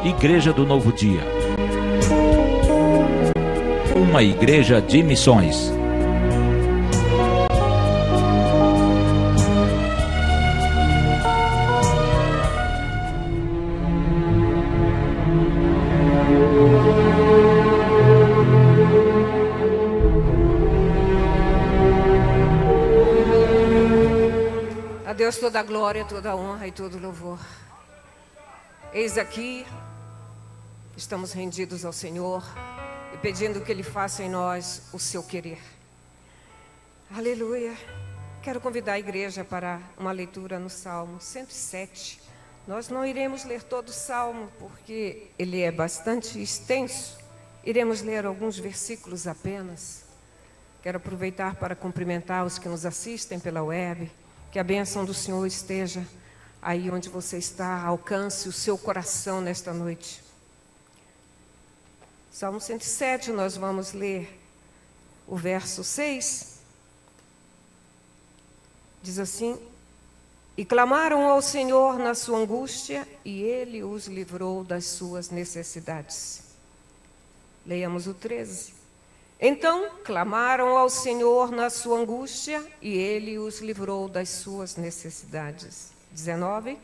Igreja do Novo Dia. Uma igreja de missões. A Deus toda a glória, toda a honra e todo o louvor. Eis aqui, estamos rendidos ao Senhor e pedindo que Ele faça em nós o seu querer. Aleluia. Quero convidar a igreja para uma leitura no Salmo 107. Nós não iremos ler todo o Salmo porque ele é bastante extenso. Iremos ler alguns versículos apenas. Quero aproveitar para cumprimentar os que nos assistem pela web. Que a bênção do Senhor esteja aí onde você está, alcance o seu coração nesta noite. Salmo 107, nós vamos ler o verso 6. Diz assim: E clamaram ao Senhor na sua angústia, e Ele os livrou das suas necessidades. Leiamos o 13. Então clamaram ao Senhor na sua angústia, e Ele os livrou das suas necessidades. 19.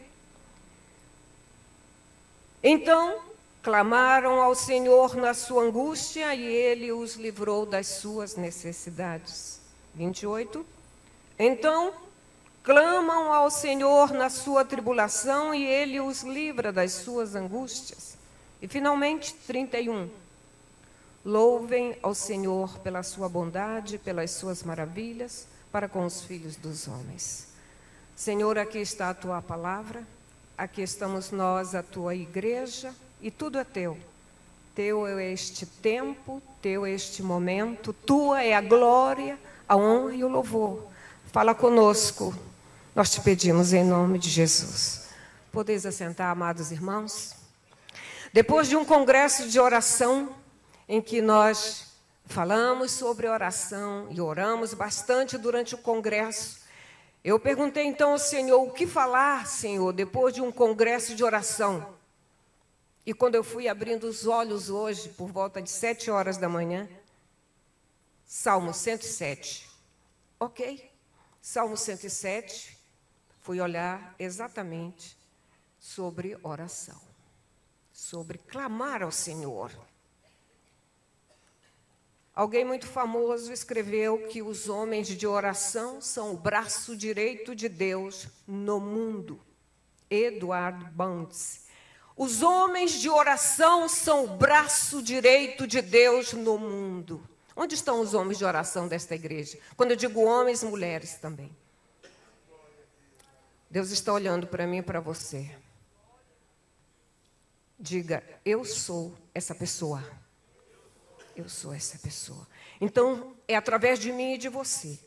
Então clamaram ao Senhor na sua angústia, e Ele os livrou das suas necessidades. 28. Então clamam ao Senhor na sua tribulação, e Ele os livra das suas angústias. E finalmente, 31. Louvem ao Senhor pela sua bondade, pelas suas maravilhas, para com os filhos dos homens. Senhor, aqui está a tua palavra, aqui estamos nós, a tua igreja, e tudo é teu. Teu é este tempo, teu é este momento, tua é a glória, a honra e o louvor. Fala conosco, nós te pedimos em nome de Jesus. Podeis assentar, amados irmãos? Depois de um congresso de oração, em que nós falamos sobre oração e oramos bastante durante o congresso, eu perguntei então ao Senhor, o que falar, Senhor, depois de um congresso de oração? E quando eu fui abrindo os olhos hoje, por volta de 7 horas da manhã, Salmo 107. Ok, Salmo 107, fui olhar exatamente sobre oração, sobre clamar ao Senhor. Alguém muito famoso escreveu que os homens de oração são o braço direito de Deus no mundo. Edward Bunds. Os homens de oração são o braço direito de Deus no mundo. Onde estão os homens de oração desta igreja? Quando eu digo homens, mulheres também. Deus está olhando para mim e para você. Diga, eu sou essa pessoa. Eu sou essa pessoa. Então, é através de mim e de você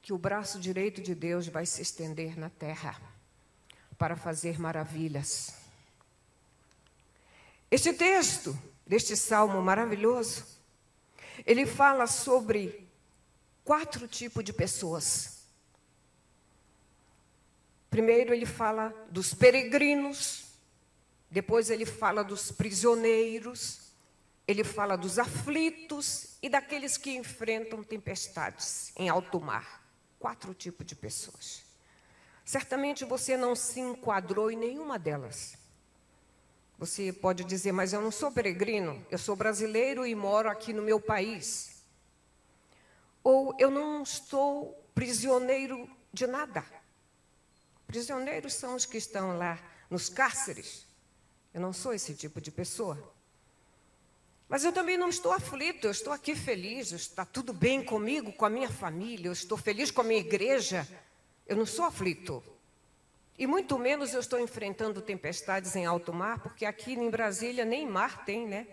que o braço direito de Deus vai se estender na terra para fazer maravilhas. Este texto, deste salmo maravilhoso, ele fala sobre 4 tipos de pessoas. Primeiro, ele fala dos peregrinos, depois ele fala dos prisioneiros, ele fala dos aflitos e daqueles que enfrentam tempestades em alto mar. 4 tipos de pessoas. Certamente você não se enquadrou em nenhuma delas. Você pode dizer, mas eu não sou peregrino, eu sou brasileiro e moro aqui no meu país. Ou eu não estou prisioneiro de nada. Prisioneiros são os que estão lá nos cárceres. Eu não sou esse tipo de pessoa. Mas eu também não estou aflito, eu estou aqui feliz, está tudo bem comigo, com a minha família, eu estou feliz com a minha igreja. Eu não sou aflito. E muito menos eu estou enfrentando tempestades em alto mar, porque aqui em Brasília nem mar tem, né?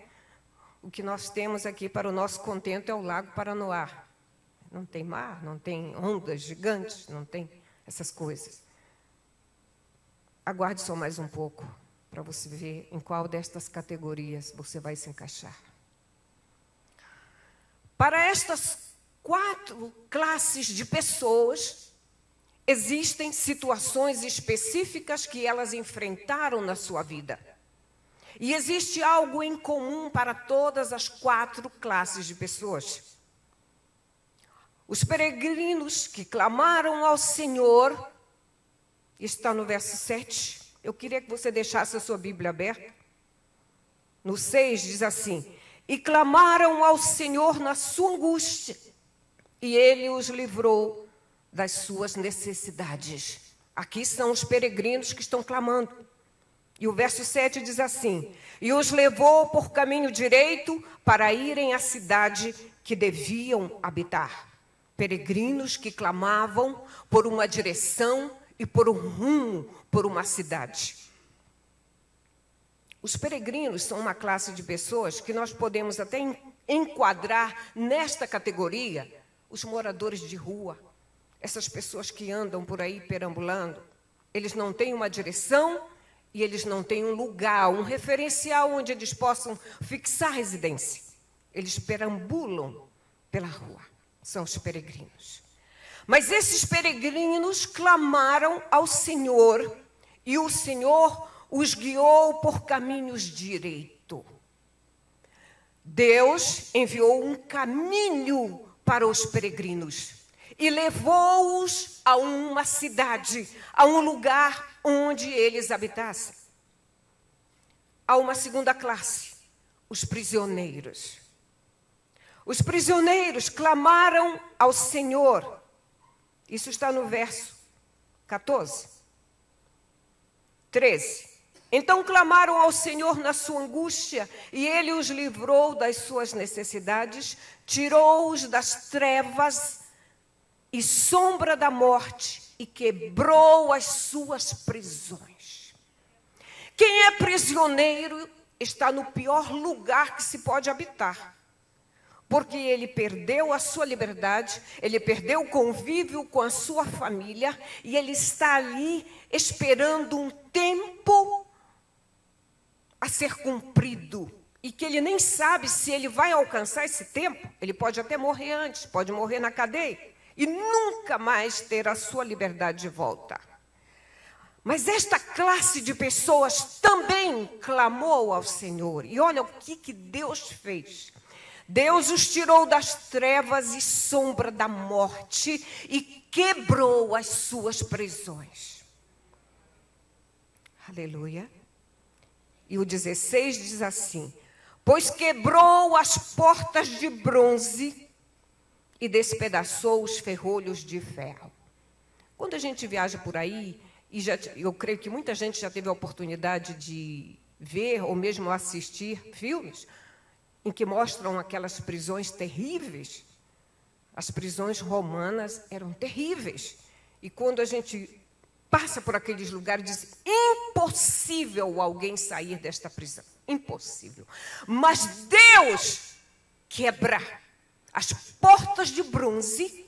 O que nós temos aqui para o nosso contento é o Lago Paranoá. Não tem mar, não tem ondas gigantes, não tem essas coisas. Aguarde só mais um pouco, para você ver em qual destas categorias você vai se encaixar. Para estas 4 classes de pessoas, existem situações específicas que elas enfrentaram na sua vida. E existe algo em comum para todas as 4 classes de pessoas. Os peregrinos que clamaram ao Senhor, está no verso 7. Eu queria que você deixasse a sua Bíblia aberta. No 6 diz assim: e clamaram ao Senhor na sua angústia, e Ele os livrou das suas necessidades. Aqui são os peregrinos que estão clamando. E o verso 7 diz assim: e os levou por caminho direito para irem à cidade que deviam habitar. Peregrinos que clamavam por uma direção e por um rumo, por uma cidade. Os peregrinos são uma classe de pessoas que nós podemos até enquadrar nesta categoria os moradores de rua, essas pessoas que andam por aí perambulando. Eles não têm uma direção e eles não têm um lugar, um referencial onde eles possam fixar residência. Eles perambulam pela rua, são os peregrinos. Mas esses peregrinos clamaram ao Senhor e o Senhor os guiou por caminhos direitos. Deus enviou um caminho para os peregrinos e levou-os a uma cidade, a um lugar onde eles habitassem. Há uma segunda classe, os prisioneiros. Os prisioneiros clamaram ao Senhor. Isso está no verso 14. 13. Então clamaram ao Senhor na sua angústia, e Ele os livrou das suas necessidades, tirou-os das trevas e sombra da morte, e quebrou as suas prisões. Quem é prisioneiro está no pior lugar que se pode habitar, porque ele perdeu a sua liberdade, ele perdeu o convívio com a sua família, e ele está ali esperando um tempo a ser cumprido, e que ele nem sabe se ele vai alcançar esse tempo. Ele pode até morrer antes, pode morrer na cadeia, e nunca mais ter a sua liberdade de volta. Mas esta classe de pessoas também clamou ao Senhor, e olha o que Deus fez. Deus os tirou das trevas e sombra da morte, e quebrou as suas prisões. Aleluia. E o 16 diz assim: pois quebrou as portas de bronze e despedaçou os ferrolhos de ferro. Quando a gente viaja por aí, e eu creio que muita gente já teve a oportunidade de ver ou mesmo assistir filmes em que mostram aquelas prisões terríveis. As prisões romanas eram terríveis. E quando a gente passa por aqueles lugares, diz: impossível alguém sair desta prisão. Impossível. Mas Deus quebra as portas de bronze,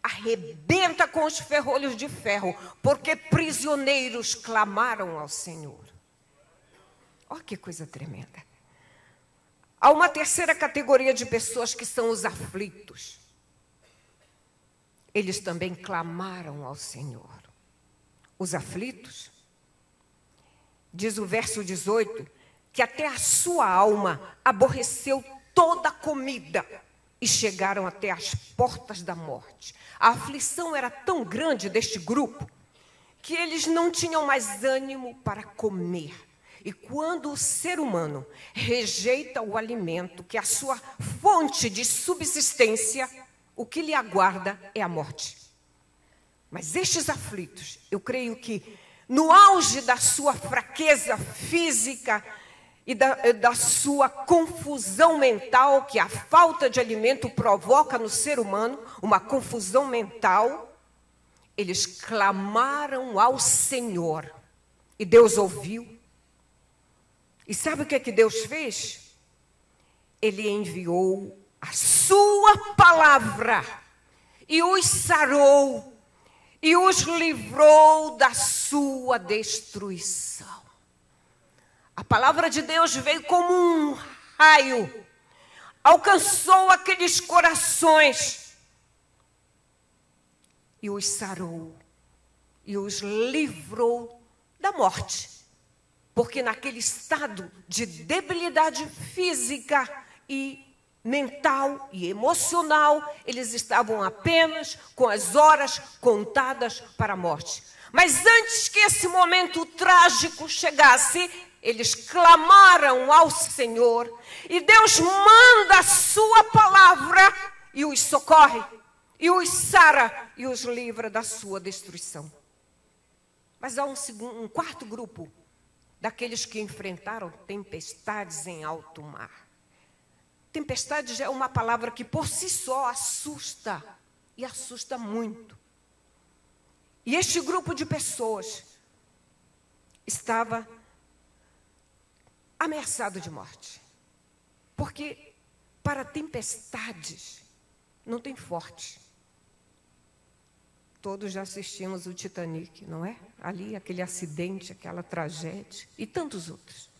arrebenta com os ferrolhos de ferro, porque prisioneiros clamaram ao Senhor. Olha que coisa tremenda. Há uma terceira categoria de pessoas que são os aflitos. Eles também clamaram ao Senhor. Os aflitos, diz o verso 18, que até a sua alma aborreceu toda a comida e chegaram até as portas da morte. A aflição era tão grande deste grupo que eles não tinham mais ânimo para comer. E quando o ser humano rejeita o alimento, que é a sua fonte de subsistência, o que lhe aguarda é a morte. Mas estes aflitos, eu creio que no auge da sua fraqueza física e da sua confusão mental, que a falta de alimento provoca no ser humano, uma confusão mental, eles clamaram ao Senhor. E Deus ouviu. E sabe o que Deus fez? Ele enviou a sua palavra e os sarou e os livrou da sua destruição. A palavra de Deus veio como um raio, alcançou aqueles corações e os sarou e os livrou da morte. porque naquele estado de debilidade física e mental e emocional, eles estavam apenas com as horas contadas para a morte. Mas antes que esse momento trágico chegasse, eles clamaram ao Senhor, e Deus manda a sua palavra e os socorre, e os sara, e os livra da sua destruição. Mas há um quarto grupo, daqueles que enfrentaram tempestades em alto mar. Tempestade já é uma palavra que por si só assusta, e assusta muito. E este grupo de pessoas estava ameaçado de morte. Porque para tempestades não tem forte. Todos já assistimos o Titanic, não é? Ali, aquele acidente, aquela tragédia e tantos outros.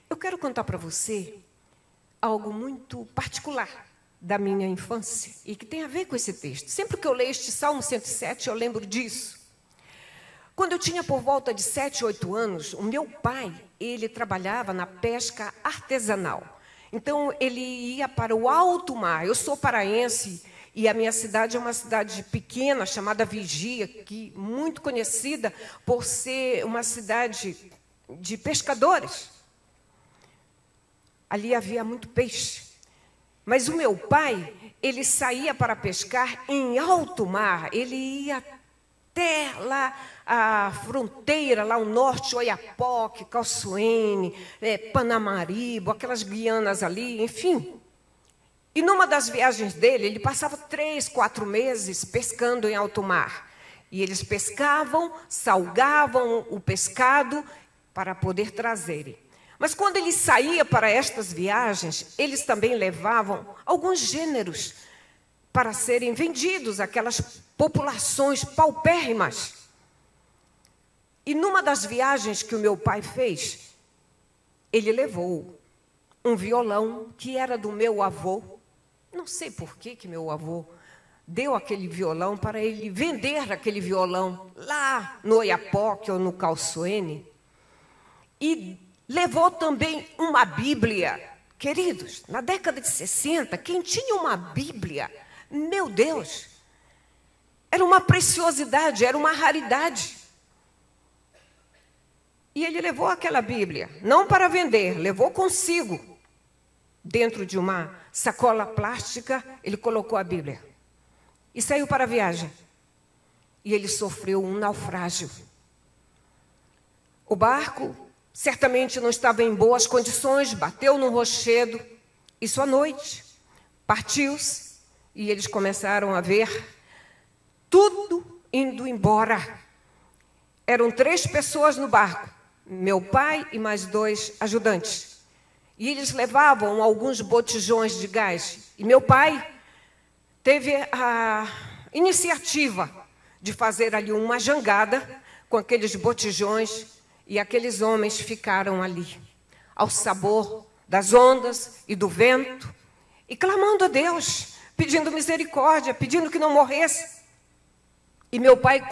Eu quero contar para você algo muito particular da minha infância e que tem a ver com esse texto. Sempre que eu leio este Salmo 107, eu lembro disso. Quando eu tinha por volta de 7, 8 anos, o meu pai, ele trabalhava na pesca artesanal. Então, ele ia para o alto mar. Eu sou paraense e a minha cidade é uma cidade pequena, chamada Vigia, que muito conhecida por ser uma cidade de pescadores. Ali havia muito peixe. Mas o meu pai, ele saía para pescar em alto mar. Ele ia até lá a fronteira, lá ao norte, Oiapoque, Calçoene, Panamaribo, aquelas Guianas ali, enfim. E numa das viagens dele, ele passava 3, 4 meses pescando em alto mar. E eles pescavam, salgavam o pescado para poder trazerem. Mas quando ele saía para estas viagens, eles também levavam alguns gêneros para serem vendidos àquelas populações paupérrimas. E numa das viagens que o meu pai fez, ele levou um violão que era do meu avô. Não sei por que meu avô deu aquele violão para ele vender aquele violão lá no Oiapoque ou no Calçoene. E levou também uma Bíblia. Queridos, na década de 60, quem tinha uma Bíblia, meu Deus, era uma preciosidade, era uma raridade. E ele levou aquela Bíblia, não para vender, levou consigo. Dentro de uma sacola plástica, ele colocou a Bíblia. E saiu para a viagem. E ele sofreu um naufrágio. O barco certamente não estava em boas condições, bateu no rochedo. Isso à noite. Partiu-se e eles começaram a ver tudo indo embora. Eram 3 pessoas no barco. Meu pai e mais 2 ajudantes. E eles levavam alguns botijões de gás. E meu pai teve a iniciativa de fazer ali uma jangada com aqueles botijões. E aqueles homens ficaram ali, ao sabor das ondas e do vento, e clamando a Deus, pedindo misericórdia, pedindo que não morresse. E meu pai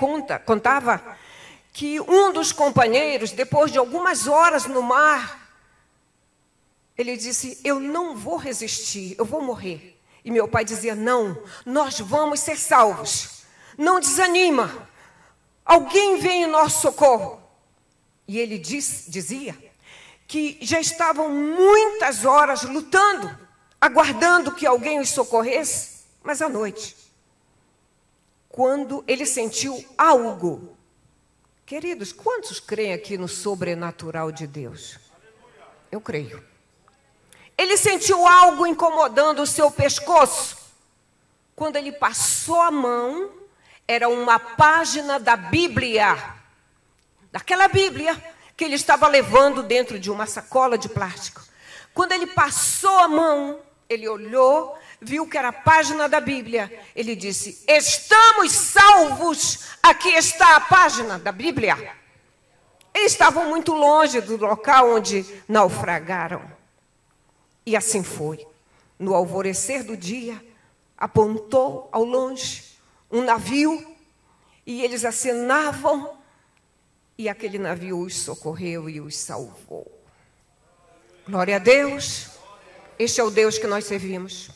contava que um dos companheiros, depois de algumas horas no mar, ele disse: eu não vou resistir, eu vou morrer. E meu pai dizia: não, nós vamos ser salvos. Não desanima. Alguém vem em nosso socorro. E ele dizia que já estavam muitas horas lutando, aguardando que alguém os socorresse. Mas à noite, quando ele sentiu algo. Queridos, quantos creem aqui no sobrenatural de Deus? Eu creio. Ele sentiu algo incomodando o seu pescoço. Quando ele passou a mão, era uma página da Bíblia. Daquela Bíblia que ele estava levando dentro de uma sacola de plástico. Quando ele passou a mão, ele olhou, viu que era a página da Bíblia. Ele disse: estamos salvos, aqui está a página da Bíblia. Eles estavam muito longe do local onde naufragaram. E assim foi. No alvorecer do dia, apontou ao longe um navio, e eles acenavam, e aquele navio os socorreu e os salvou. Glória a Deus. Este é o Deus que nós servimos.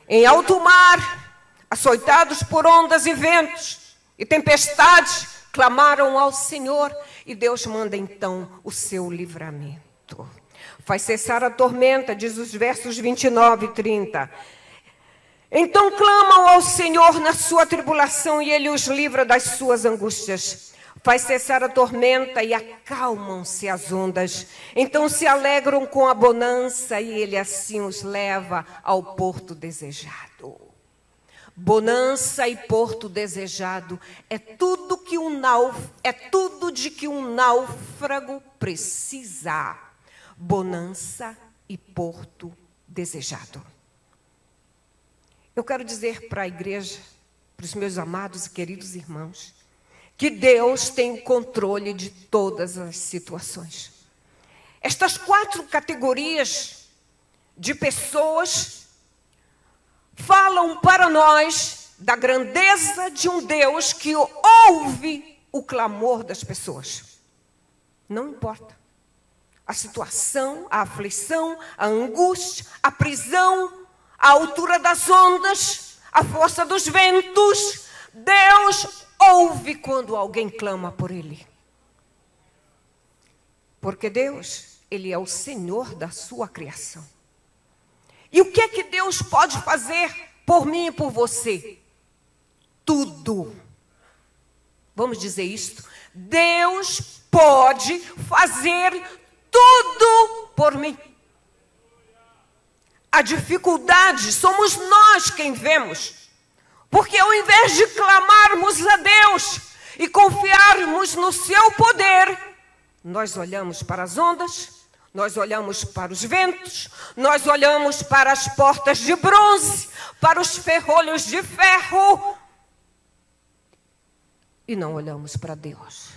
Em alto mar, açoitados por ondas e ventos e tempestades, clamaram ao Senhor, e Deus manda então o seu livramento. Faz cessar a tormenta, diz os versos 29 e 30. Então clamam ao Senhor na sua tribulação, e Ele os livra das suas angústias. Faz cessar a tormenta e acalmam-se as ondas. Então se alegram com a bonança, e Ele assim os leva ao porto desejado. Bonança e porto desejado é tudo de que um náufrago precisa. Bonança e porto desejado. Eu quero dizer para a igreja, para os meus amados e queridos irmãos, que Deus tem o controle de todas as situações. Estas 4 categorias de pessoas falam para nós da grandeza de um Deus que ouve o clamor das pessoas. Não importa a situação, a aflição, a angústia, a prisão, a altura das ondas, a força dos ventos, Deus ouve quando alguém clama por Ele. Porque Deus, Ele é o Senhor da sua criação. E o que é que Deus pode fazer por mim e por você? Tudo. Vamos dizer isto? Deus pode fazer tudo por mim. A dificuldade somos nós quem vemos. Porque ao invés de clamarmos a Deus e confiarmos no seu poder, nós olhamos para as ondas, nós olhamos para os ventos, nós olhamos para as portas de bronze, para os ferrolhos de ferro, e não olhamos para Deus.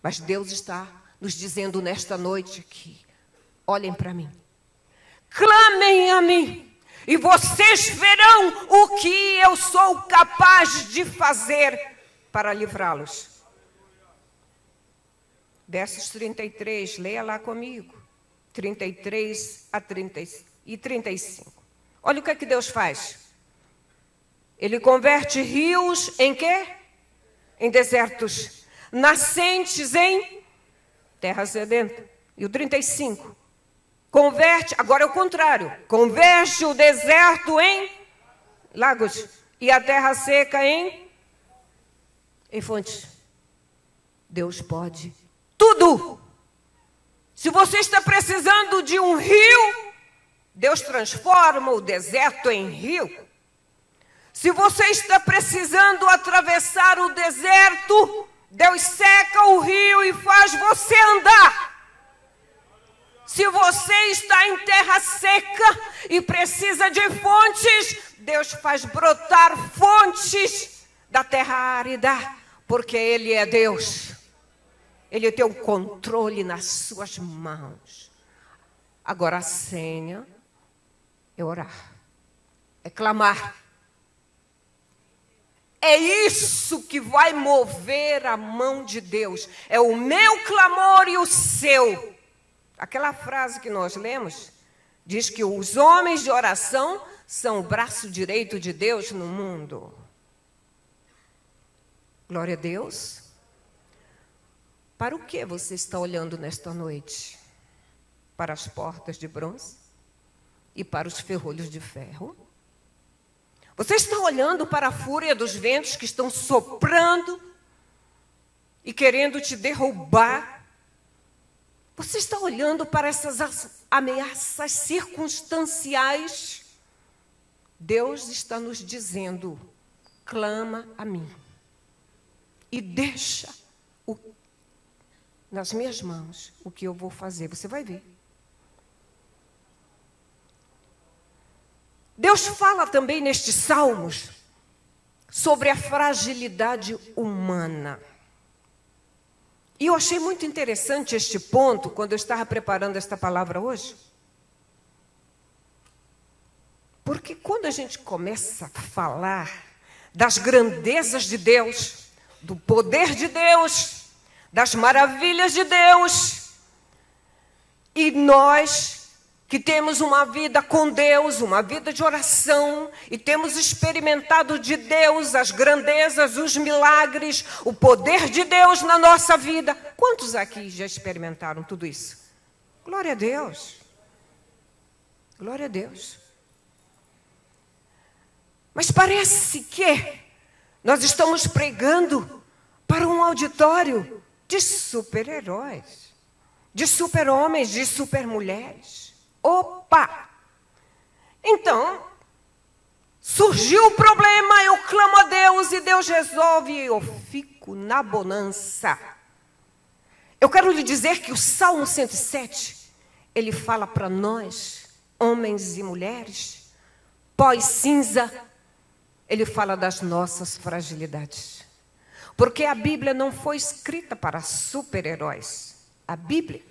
Mas Deus está nos dizendo nesta noite aqui: olhem para mim, clamem a mim, e vocês verão o que eu sou capaz de fazer para livrá-los. Versos 33, leia lá comigo. 33 a 30 e 35. Olha o que é que Deus faz. Ele converte rios em quê? Em desertos. Nascentes em terra sedenta. E o 35. Converte, agora é o contrário. Converte o deserto em lagos. E a terra seca em fontes. Deus pode tudo. Se você está precisando de um rio, Deus transforma o deserto em rio. Se você está precisando atravessar o deserto, Deus seca o rio e faz você andar. Se você está em terra seca e precisa de fontes, Deus faz brotar fontes da terra árida, porque Ele é Deus. Ele tem o controle nas suas mãos. Agora a senha é orar, é clamar. É isso que vai mover a mão de Deus. É o meu clamor e o seu. Aquela frase que nós lemos diz que os homens de oração são o braço direito de Deus no mundo. Glória a Deus. Para o que você está olhando nesta noite? Para as portas de bronze e para os ferrolhos de ferro? Você está olhando para a fúria dos ventos que estão soprando e querendo te derrubar? Você está olhando para essas ameaças circunstanciais? Deus está nos dizendo: clama a mim e deixa nas minhas mãos o que eu vou fazer. Você vai ver. Deus fala também nestes salmos sobre a fragilidade humana. E eu achei muito interessante este ponto quando eu estava preparando esta palavra hoje. Porque quando a gente começa a falar das grandezas de Deus, do poder de Deus, das maravilhas de Deus. E nós que temos uma vida com Deus, uma vida de oração, e temos experimentado de Deus as grandezas, os milagres, o poder de Deus na nossa vida. Quantos aqui já experimentaram tudo isso? Glória a Deus. Glória a Deus. Mas parece que nós estamos pregando para um auditório de super-heróis, de super-homens, de super-mulheres. Opa! Então, surgiu o problema, eu clamo a Deus e Deus resolve e eu fico na bonança. Eu quero lhe dizer que o Salmo 107, ele fala para nós, homens e mulheres, pós-cinza, ele fala das nossas fragilidades. Porque a Bíblia não foi escrita para super-heróis. A Bíblia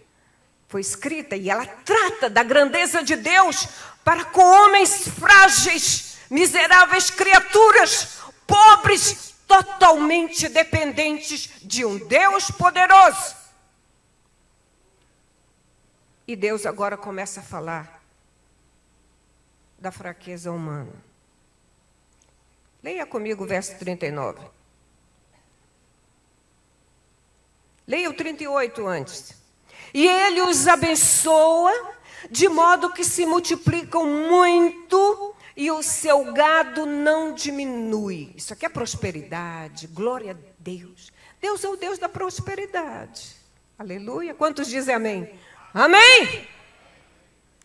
foi escrita e ela trata da grandeza de Deus para com homens frágeis, miseráveis criaturas, pobres, totalmente dependentes de um Deus poderoso. E Deus agora começa a falar da fraqueza humana. Leia comigo o verso 39. Leia o 38 antes. E ele os abençoa, de modo que se multiplicam muito e o seu gado não diminui. Isso aqui é prosperidade, glória a Deus. Deus é o Deus da prosperidade. Aleluia. Quantos dizem amém? Amém?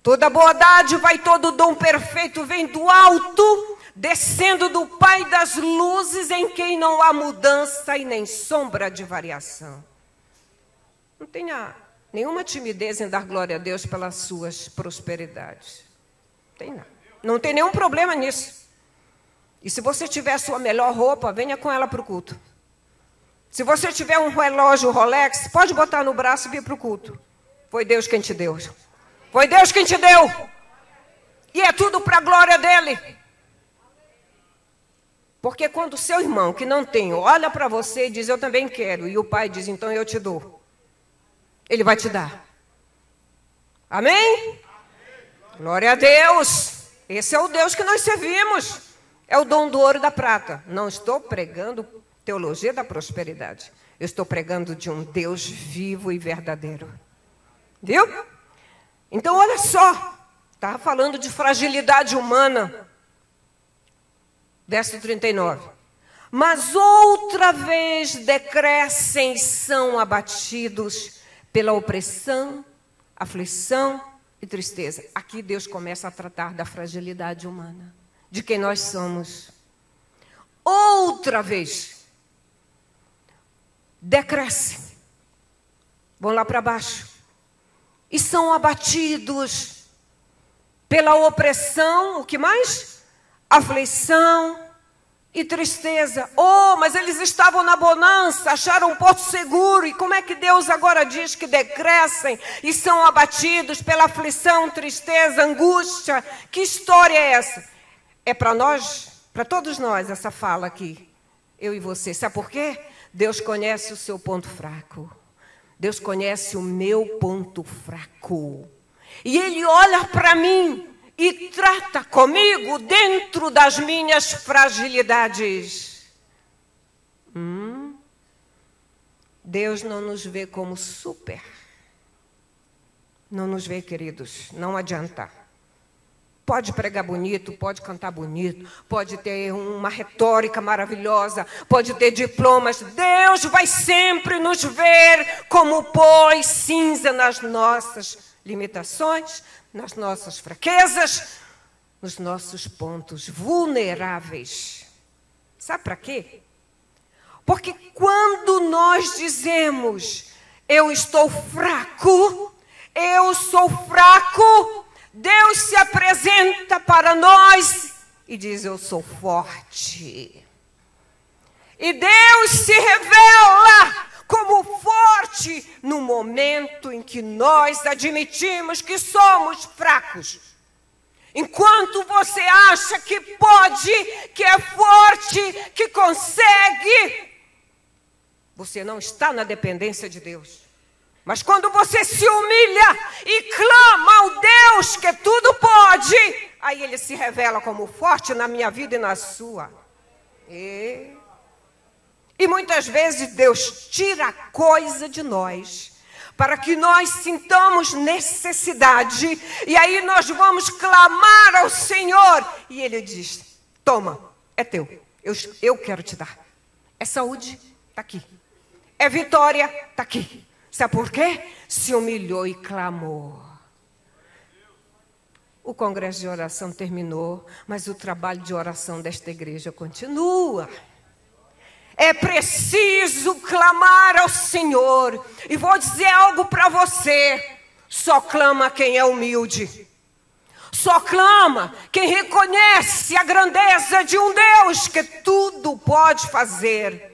Toda boa dádiva e todo dom perfeito vem do alto, descendo do Pai das luzes, em quem não há mudança e nem sombra de variação. Não tenha nenhuma timidez em dar glória a Deus pelas suas prosperidades. Não tem nenhum problema nisso. E se você tiver a sua melhor roupa, venha com ela para o culto. Se você tiver um relógio Rolex, pode botar no braço e vir para o culto. Foi Deus quem te deu. Foi Deus quem te deu. E é tudo para a glória dele. Porque quando o seu irmão que não tem olha para você e diz, eu também quero, e o pai diz, então eu te dou, ele vai te dar. Amém? Glória a Deus. Esse é o Deus que nós servimos. É o dom do ouro e da prata. Não estou pregando teologia da prosperidade. Eu estou pregando de um Deus vivo e verdadeiro. Viu? Então, olha só. Estava falando de fragilidade humana. Verso 39. Mas outra vez decrescem e são abatidos pela opressão, aflição e tristeza. Aqui Deus começa a tratar da fragilidade humana, de quem nós somos. Outra vez, decrescem, vão lá para baixo, e são abatidos pela opressão, o que mais? Aflição e tristeza. Oh, mas eles estavam na bonança, acharam um porto seguro. E como é que Deus agora diz que decrescem e são abatidos pela aflição, tristeza, angústia? Que história é essa? É para nós, para todos nós, essa fala aqui. Eu e você. Sabe por quê? Deus conhece o seu ponto fraco. Deus conhece o meu ponto fraco. E Ele olha para mim e trata comigo dentro das minhas fragilidades. Deus não nos vê como super. Não nos vê, queridos, não adianta. Pode pregar bonito, pode cantar bonito, pode ter uma retórica maravilhosa, pode ter diplomas. Deus vai sempre nos ver como pó e cinza nas nossas limitações, nas nossas fraquezas, nos nossos pontos vulneráveis. Sabe para quê? Porque quando nós dizemos, eu estou fraco, eu sou fraco, Deus se apresenta para nós e diz, eu sou forte. E Deus se revela como forte no momento em que nós admitimos que somos fracos. Enquanto você acha que pode, que é forte, que consegue, você não está na dependência de Deus. Mas quando você se humilha e clama ao Deus que tudo pode, aí Ele se revela como forte na minha vida e na sua. E muitas vezes Deus tira coisa de nós, para que nós sintamos necessidade, e aí nós vamos clamar ao Senhor, e Ele diz, toma, é teu, eu quero te dar. É saúde, está aqui. É vitória, está aqui. Sabe por quê? Se humilhou e clamou. O congresso de oração terminou, mas o trabalho de oração desta igreja continua. É preciso clamar ao Senhor. E vou dizer algo para você. Só clama quem é humilde. Só clama quem reconhece a grandeza de um Deus que tudo pode fazer.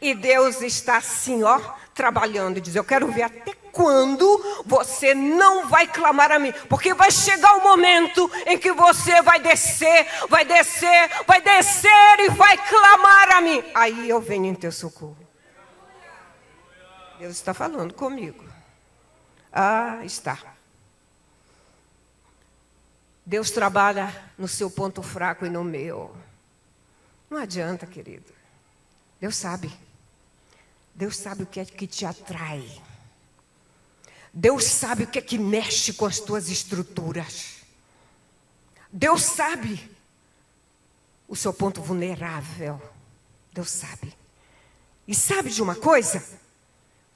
E Deus está assim, ó, trabalhando e diz, eu quero ver até quando você não vai clamar a mim. Porque vai chegar o momento em que você vai descer e vai clamar a mim. Aí eu venho em teu socorro. Deus está falando comigo. Ah, está. Deus trabalha no seu ponto fraco e no meu. Não adianta, querido. Deus sabe. Deus sabe o que é que te atrai. Deus sabe o que é que mexe com as tuas estruturas. Deus sabe o seu ponto vulnerável. Deus sabe. E sabe de uma coisa?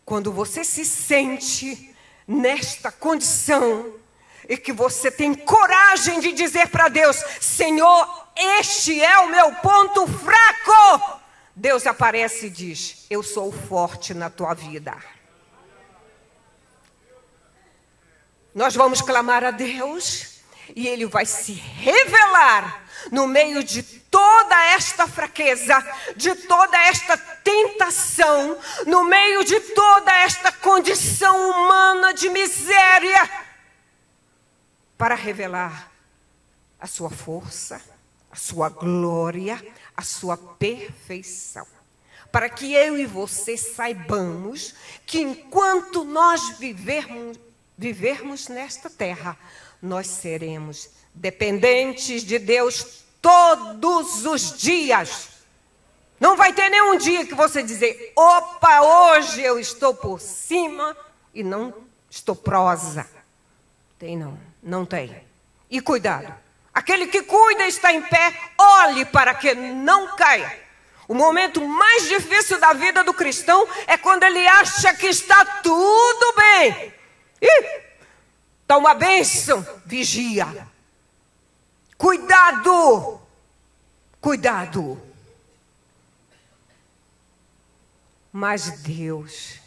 Quando você se sente nesta condição e que você tem coragem de dizer para Deus, Senhor, este é o meu ponto fraco. Deus aparece e diz, eu sou forte na tua vida. Nós vamos clamar a Deus e Ele vai se revelar no meio de toda esta fraqueza, de toda esta tentação, no meio de toda esta condição humana de miséria, para revelar a sua força, a sua glória, a sua perfeição. Para que eu e você saibamos que enquanto nós vivermos nesta terra, nós seremos dependentes de Deus todos os dias. Não vai ter nenhum dia que você dizer, opa, hoje eu estou por cima e não estou prosa. Tem não, não tem. E cuidado. Aquele que cuida está em pé, olhe para que não caia. O momento mais difícil da vida do cristão é quando ele acha que está tudo bem. Está uma bênção, vigia. Cuidado, cuidado. Mas Deus,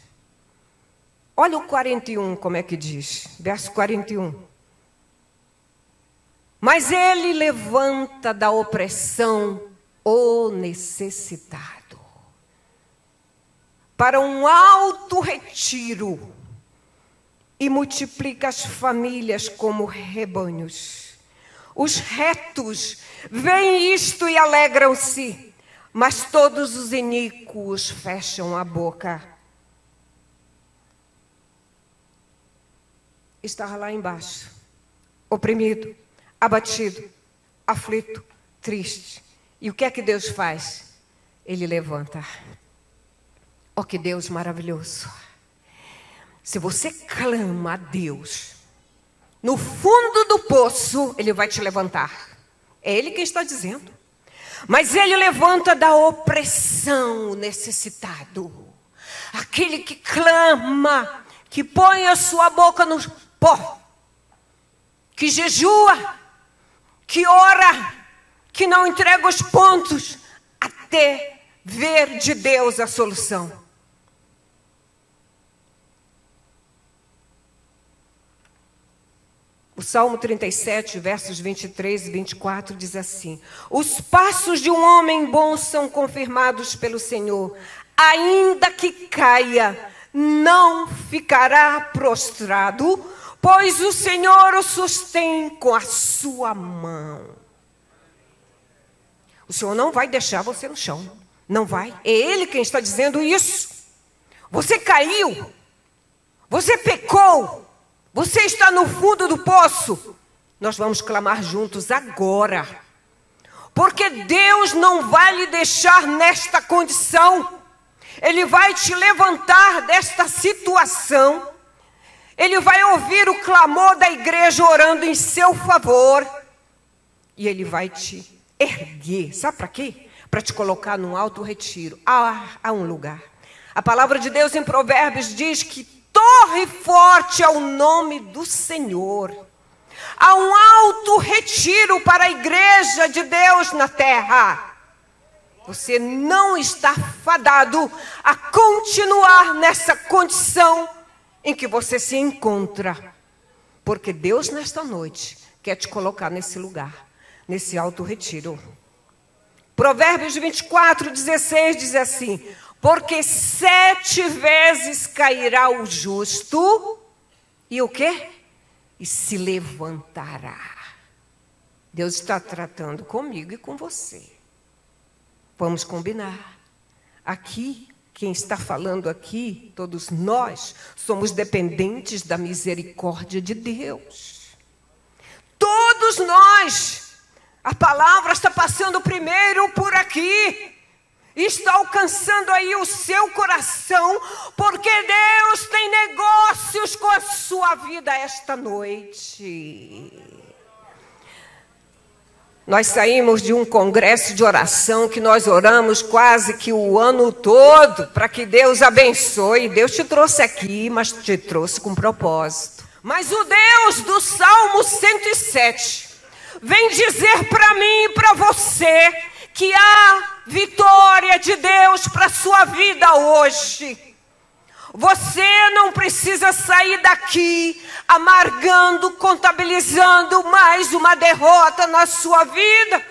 olha o 41 como é que diz, verso 41. Mas Ele levanta da opressão o necessitado para um alto retiro e multiplica as famílias como rebanhos. Os retos veem isto e alegram-se, mas todos os iníquos fecham a boca. Estava lá embaixo, oprimido, abatido, aflito, triste. E o que é que Deus faz? Ele levanta. Oh, que Deus maravilhoso. Se você clama a Deus, no fundo do poço, Ele vai te levantar. É Ele que está dizendo. Mas Ele levanta da opressão o necessitado. Aquele que clama, que põe a sua boca no pó, que jejua, que ora, que não entrega os pontos, até ver de Deus a solução. O Salmo 37, versos 23 e 24 diz assim: os passos de um homem bom são confirmados pelo Senhor. Ainda que caia, não ficará prostrado, pois o Senhor o sustém com a sua mão. O Senhor não vai deixar você no chão. Não vai. É Ele quem está dizendo isso. Você caiu. Você pecou. Você está no fundo do poço. Nós vamos clamar juntos agora. Porque Deus não vai lhe deixar nesta condição. Ele vai te levantar desta situação. Ele vai ouvir o clamor da igreja orando em seu favor. E Ele vai te erguer. Sabe para quê? Para te colocar num alto retiro. Há um lugar. A palavra de Deus em Provérbios diz que torre forte é o nome do Senhor. Há um alto retiro para a igreja de Deus na terra. Você não está fadado a continuar nessa condição em que você se encontra. Porque Deus, nesta noite, quer te colocar nesse lugar, nesse alto retiro. Provérbios 24:16 diz assim: porque 7 vezes cairá o justo, e o quê? E se levantará. Deus está tratando comigo e com você. Vamos combinar. Aqui, quem está falando aqui, todos nós, somos dependentes da misericórdia de Deus. Todos nós. A palavra está passando primeiro por aqui. Está alcançando aí o seu coração, porque Deus tem negócios com a sua vida esta noite. Nós saímos de um congresso de oração que nós oramos quase que o ano todo para que Deus abençoe. Deus te trouxe aqui, mas te trouxe com propósito. Mas o Deus do Salmo 107 vem dizer para mim e para você que há vitória de Deus para a sua vida hoje. Você não precisa sair daqui amargando, contabilizando mais uma derrota na sua vida,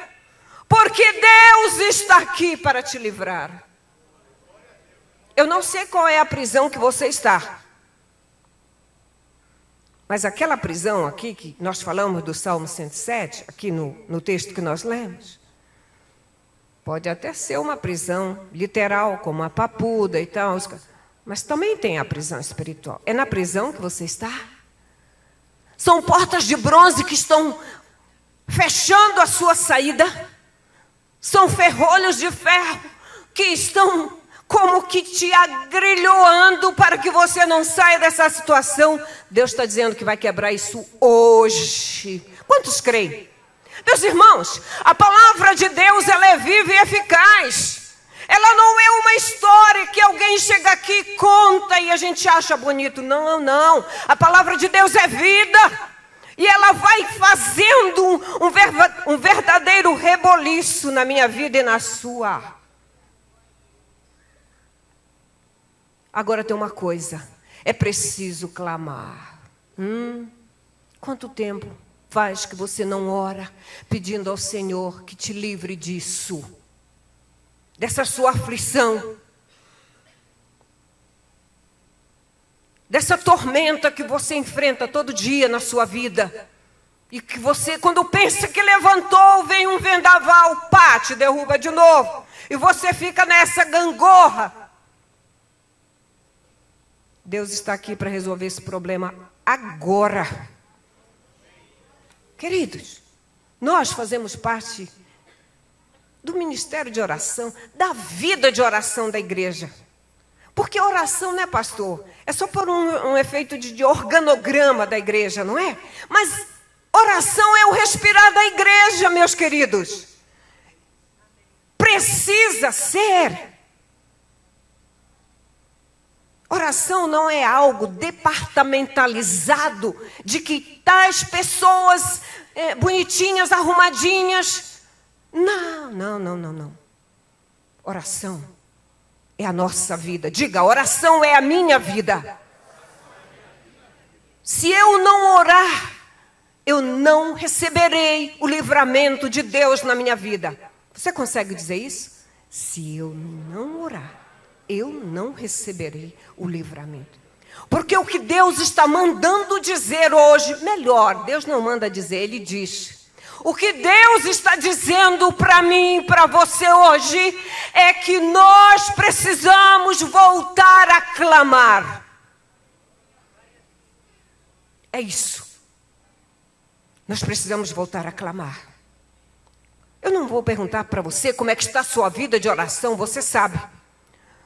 porque Deus está aqui para te livrar. Eu não sei qual é a prisão que você está, mas aquela prisão aqui que nós falamos do Salmo 107, aqui no texto que nós lemos, pode até ser uma prisão literal, como a papuda e tal, mas também tem a prisão espiritual. É na prisão que você está? São portas de bronze que estão fechando a sua saída? São ferrolhos de ferro que estão como que te agrilhoando para que você não saia dessa situação? Deus está dizendo que vai quebrar isso hoje. Quantos creem? Meus irmãos, a palavra de Deus, ela é viva e eficaz. Ela não é uma história que alguém chega aqui e conta e a gente acha bonito. Não, não. A palavra de Deus é vida. E ela vai fazendo um verdadeiro reboliço na minha vida e na sua. Agora tem uma coisa. É preciso clamar. Quanto tempo faz que você não ora pedindo ao Senhor que te livre disso? Dessa sua aflição, dessa tormenta que você enfrenta todo dia na sua vida, e que você, quando pensa que levantou, vem um vendaval, pá, te derruba de novo, e você fica nessa gangorra. Deus está aqui para resolver esse problema agora. Queridos, nós fazemos parte do ministério de oração, da vida de oração da igreja. Porque oração, né, pastor? É só por um efeito de organograma da igreja, não é? Mas oração é o respirar da igreja, meus queridos. Precisa ser. Oração não é algo departamentalizado de que tais pessoas bonitinhas, arrumadinhas. Não, não, não, não, não. Oração é a nossa vida. Diga, oração é a minha vida. Se eu não orar, eu não receberei o livramento de Deus na minha vida. Você consegue dizer isso? Se eu não orar, eu não receberei o livramento. Porque o que Deus está mandando dizer hoje, melhor, Deus não manda dizer, Ele diz. O que Deus está dizendo para mim e para você hoje é que nós precisamos voltar a clamar. É isso. Nós precisamos voltar a clamar. Eu não vou perguntar para você como é que está a sua vida de oração, você sabe.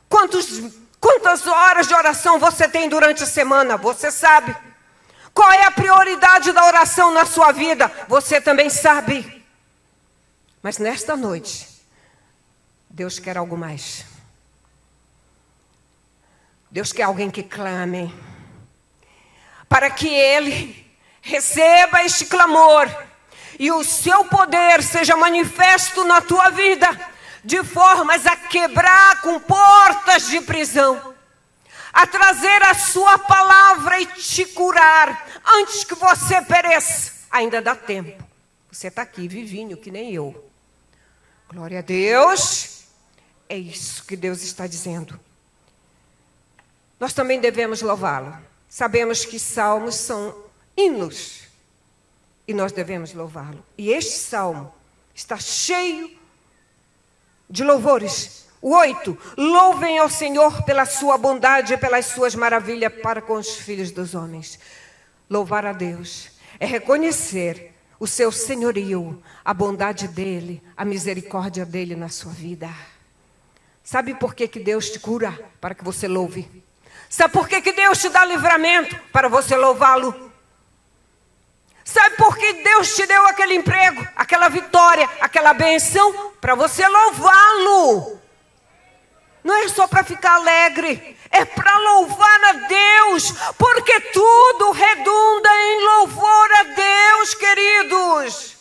Quantas horas de oração você tem durante a semana, você sabe. Qual é a prioridade da oração na sua vida? Você também sabe. Mas nesta noite, Deus quer algo mais. Deus quer alguém que clame. Para que Ele receba este clamor e o seu poder seja manifesto na tua vida, de formas a quebrar com portas de prisão, a trazer a sua palavra e te curar antes que você pereça. Ainda dá tempo. Você está aqui vivinho que nem eu. Glória a Deus. É isso que Deus está dizendo. Nós também devemos louvá-lo. Sabemos que salmos são hinos e nós devemos louvá-lo. E este salmo está cheio de louvores. O 8, louvem ao Senhor pela sua bondade e pelas suas maravilhas para com os filhos dos homens. Louvar a Deus é reconhecer o seu senhorio, a bondade dele, a misericórdia dele na sua vida. Sabe por que Deus te cura? Para que você louve. Sabe por que Deus te dá livramento? Para você louvá-lo. Sabe por que Deus te deu aquele emprego, aquela vitória, aquela benção? Para você louvá-lo. Não é só para ficar alegre, é para louvar a Deus, porque tudo redunda em louvor a Deus, queridos.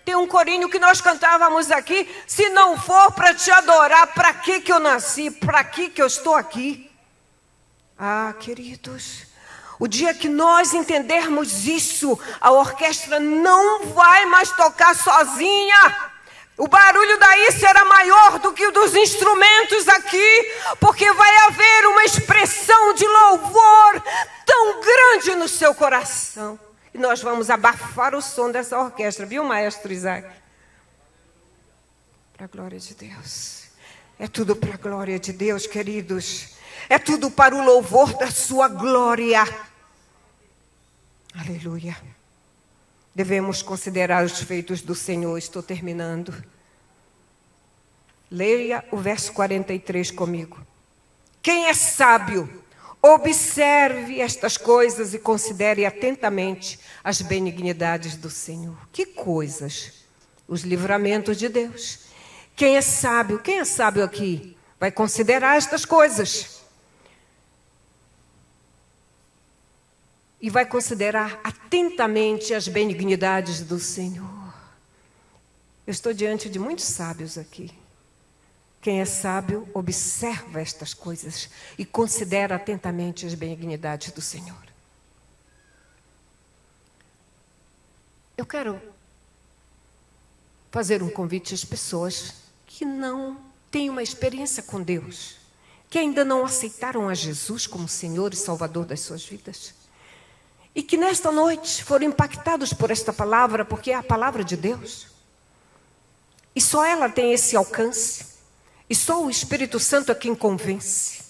Tem um corinho que nós cantávamos aqui: se não for para te adorar, para que eu nasci? Para que eu estou aqui? Ah, queridos, o dia que nós entendermos isso, a orquestra não vai mais tocar sozinha. O barulho daí será maior do que o dos instrumentos aqui, porque vai haver uma expressão de louvor tão grande no seu coração. E nós vamos abafar o som dessa orquestra, viu, maestro Isaac? Para a glória de Deus. É tudo para a glória de Deus, queridos. É tudo para o louvor da sua glória. Aleluia. Devemos considerar os feitos do Senhor. Estou terminando. Leia o verso 43 comigo. Quem é sábio, observe estas coisas e considere atentamente as benignidades do Senhor. Que coisas? Os livramentos de Deus. Quem é sábio aqui? Vai considerar estas coisas. E vai considerar atentamente as benignidades do Senhor. Eu estou diante de muitos sábios aqui. Quem é sábio, observa estas coisas e considera atentamente as benignidades do Senhor. Eu quero fazer um convite às pessoas que não têm uma experiência com Deus, que ainda não aceitaram a Jesus como Senhor e Salvador das suas vidas. E que nesta noite foram impactados por esta palavra, porque é a palavra de Deus. E só ela tem esse alcance. E só o Espírito Santo é quem convence.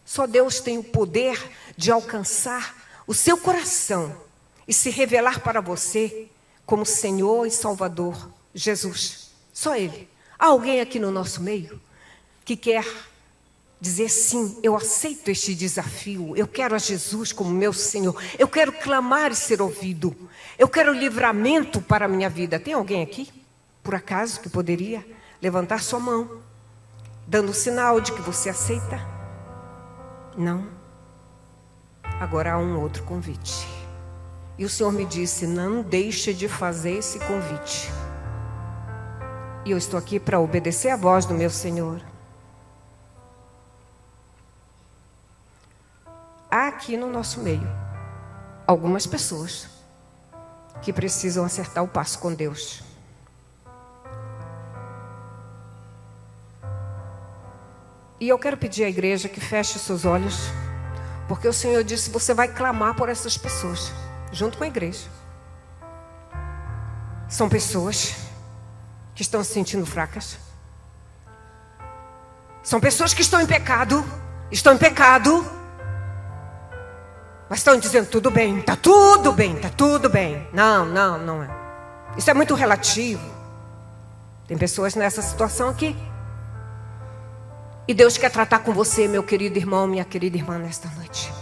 Só Deus tem o poder de alcançar o seu coração e se revelar para você como Senhor e Salvador, Jesus. Só Ele. Há alguém aqui no nosso meio que quer dizer sim, eu aceito este desafio, eu quero a Jesus como meu Senhor, eu quero clamar e ser ouvido, eu quero livramento para a minha vida. Tem alguém aqui, por acaso, que poderia levantar sua mão, dando sinal de que você aceita? Não? Agora há um outro convite. E o Senhor me disse, não deixe de fazer esse convite. E eu estou aqui para obedecer a voz do meu Senhor. Há aqui no nosso meio algumas pessoas que precisam acertar o passo com Deus. E eu quero pedir à igreja que feche seus olhos, porque o Senhor disse, você vai clamar por essas pessoas, junto com a igreja. São pessoas que estão se sentindo fracas. São pessoas que estão em pecado, mas estão dizendo, tudo bem, está tudo bem, está tudo bem. Não é. Isso é muito relativo. Tem pessoas nessa situação aqui. E Deus quer tratar com você, meu querido irmão, minha querida irmã, nesta noite.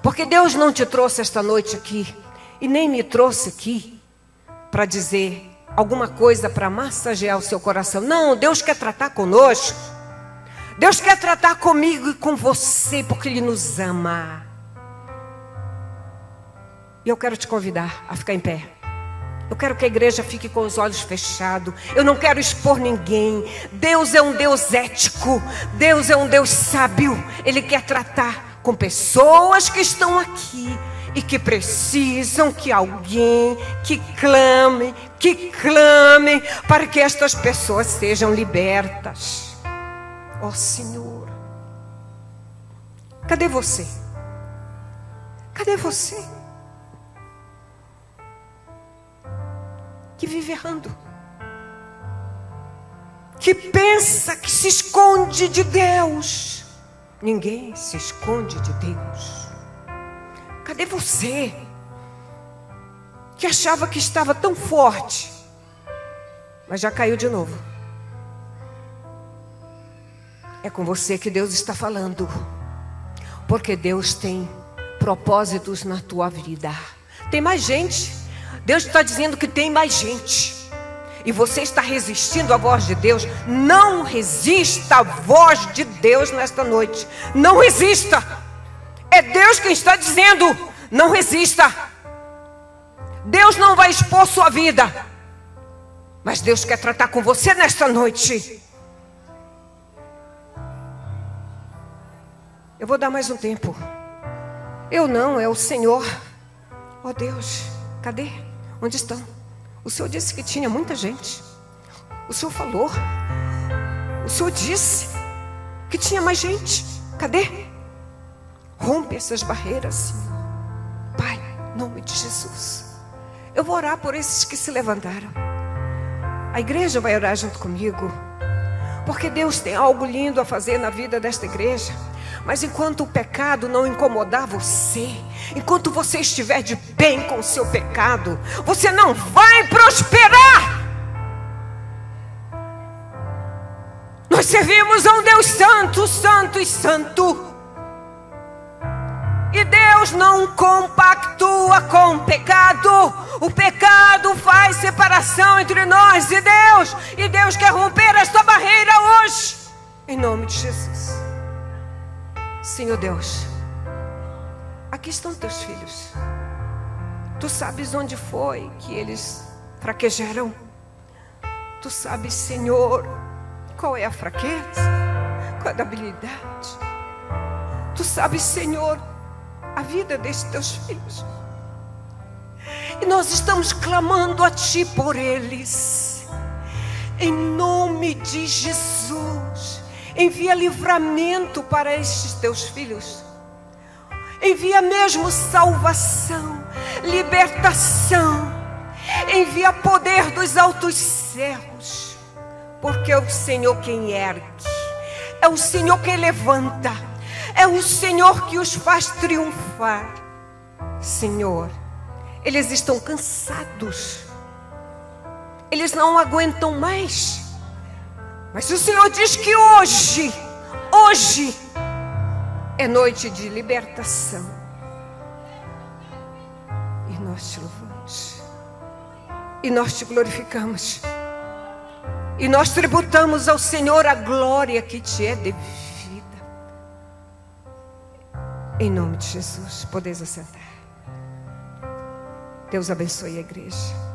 Porque Deus não te trouxe esta noite aqui, e nem me trouxe aqui para dizer alguma coisa para massagear o seu coração. Não, Deus quer tratar conosco. Deus quer tratar comigo e com você, porque Ele nos ama. E eu quero te convidar a ficar em pé. Eu quero que a igreja fique com os olhos fechados. Eu não quero expor ninguém. Deus é um Deus ético. Deus é um Deus sábio. Ele quer tratar com pessoas que estão aqui e que precisam que alguém que clame para que estas pessoas sejam libertas. Ó Senhor, cadê você? Cadê você? Que vive errando, que pensa que se esconde de Deus. Ninguém se esconde de Deus. Cadê você? Que achava que estava tão forte, mas já caiu de novo. É com você que Deus está falando, porque Deus tem propósitos na tua vida. Tem mais gente. Deus está dizendo que tem mais gente. E você está resistindo à voz de Deus. Não resista à voz de Deus nesta noite. Não resista. É Deus quem está dizendo. Não resista. Deus não vai expor sua vida, mas Deus quer tratar com você nesta noite. Eu vou dar mais um tempo. Eu não, é o Senhor. Oh Deus, cadê? Onde estão? O Senhor disse que tinha muita gente. O Senhor falou. O Senhor disse que tinha mais gente. Cadê? Rompe essas barreiras, Senhor. Pai, em nome de Jesus. Eu vou orar por esses que se levantaram. A igreja vai orar junto comigo, porque Deus tem algo lindo a fazer na vida desta igreja. Mas enquanto o pecado não incomodar você, enquanto você estiver de bem com o seu pecado, você não vai prosperar. Nós servimos a um Deus santo, santo e santo. E Deus não compactua com o pecado. O pecado faz separação entre nós e Deus. E Deus quer romper esta barreira hoje, em nome de Jesus. Senhor Deus, aqui estão teus filhos. Tu sabes onde foi que eles fraquejaram. Tu sabes, Senhor, qual é a fraqueza, qual é a debilidade. Tu sabes, Senhor, a vida destes teus filhos. E nós estamos clamando a Ti por eles. Em nome de Jesus. Envia livramento para estes teus filhos. Envia mesmo salvação, libertação. Envia poder dos altos céus. Porque é o Senhor quem ergue. É o Senhor quem levanta. É o Senhor que os faz triunfar. Senhor, eles estão cansados. Eles não aguentam mais. Mas o Senhor diz que hoje é noite de libertação. E nós te louvamos. E nós te glorificamos. E nós tributamos ao Senhor a glória que te é devida. Em nome de Jesus, podeis assentar. Deus abençoe a igreja.